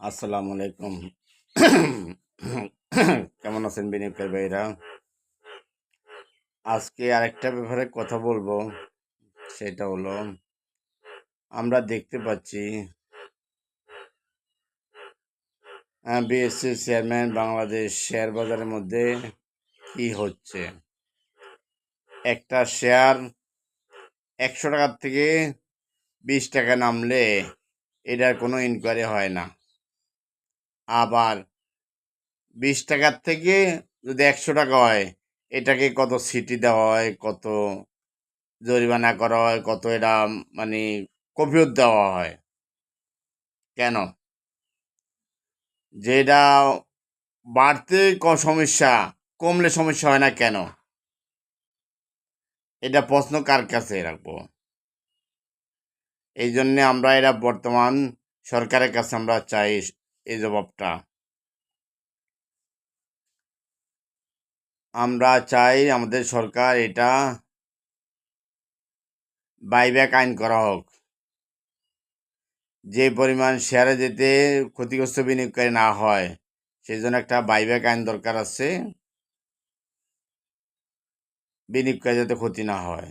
আসসালামু আলাইকুম। কেমন আছেন বিনিয়োগকারী ভাইরা? আজকে আরেকটা ব্যাপারে কথা বলবো, সেটা হলো আমরা দেখতে পাচ্ছি বিএসসি চেয়ারম্যান বাংলাদেশ শেয়ার বাজারের মধ্যে কি হচ্ছে। একটা শেয়ার 100 টাকার থেকে 20 টাকা নামলে এটার কোনো ইনকোয়ারি হয় না। আবার 20 টাকার থেকে যদি 100 টাকা হয়, এটাকে কত সিটি দেওয়া হয়, কত জরিমানা করা হয়, কত এটা মানে কফিয়ত দেওয়া হয়। কেন? যেটা বাড়তে সমস্যা, কমলে সমস্যা হয় না কেন? এটা প্রশ্ন কার কাছে রাখবো? এই জন্যে আমরা এটা বর্তমান সরকারের কাছে আমরা চাই এই জবাবটা। আমরা চাই আমাদের সরকার এটা বাইব্যাক আইন করা হোক। যে পরিমাণ শেয়ারে যেতে ক্ষতিগ্রস্ত বিনিয়োগকারী না হয়, সেই জন্য একটা বাইব্যাক আইন দরকার আছে, বিনিয়োগকারী যাতে ক্ষতি না হয়।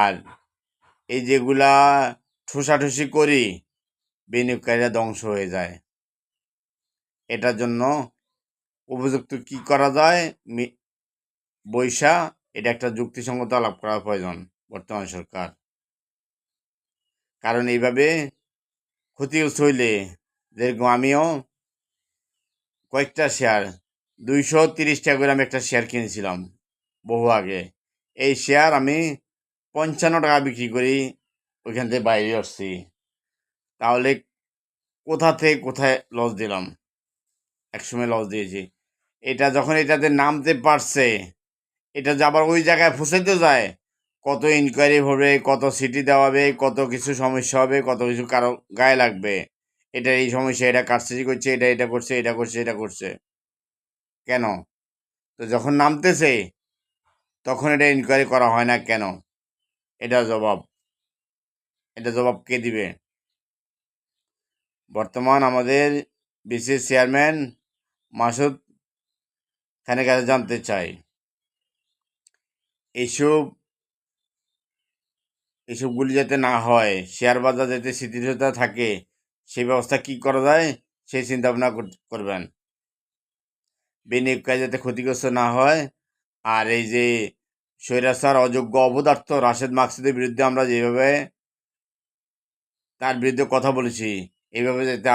আর এই যেগুলা ঠুসাঠুসি করি, বিনিয়োগকারীরা ধ্বংস হয়ে যায়। এটার জন্য উপযুক্ত কি করা যায়, বৈশা এটা একটা যুক্তিসঙ্গত আলাপ করা প্রয়োজন বর্তমান সরকার। কারণ এইভাবে ক্ষতিগ্রস্ত হইলে, যেরকম আমিও কয়েকটা শেয়ার 230 টাকা করে আমি একটা শেয়ার কিনেছিলাম বহু আগে। এই শেয়ার আমি 55 টাকা বিক্রি করি ওইখান থেকে বাইরে আসছি। তাহলে কোথা থেকে কোথায় লস দিলাম? একসময় লস দিয়েছি। এটা যখন এটাতে নামতে পারছে, এটা যে আবার ওই জায়গায় ফুসাইতে যায়, কত ইনকোয়ারি হবে, কত সিটি দেওয়া হবে, কত কিছু সমস্যা হবে, কত কিছু কারো গায়ে লাগবে। এটা এই সমস্যা, এটা কারসাজি করছে, এটা করছে, এটা করছে, এটা করছে। কেন? তো যখন নামতেছে তখন এটা ইনকোয়ারি করা হয় না কেন? এটা জবাব। এটা জবাব কে দিবে? বর্তমান আমাদের বিসিস চেয়ারম্যান মাসুদ খানের কাছে জানতে চাই, এসবগুলি যাতে না হয়, শেয়ার বাজার যাতে স্থিতিশীলতা থাকে, সেই ব্যবস্থা কি করা যায় সেই চিন্তা ভাবনা করবেন। বিনিয়োগকারী যাতে ক্ষতিগ্রস্ত না হয়। আর এই যে স্বৈরাচার অযোগ্য অপদার্থ রাশেদ মাকসুদের বিরুদ্ধে আমরা যেভাবে তার বিরুদ্ধে কথা বলেছি, এইভাবে যাতে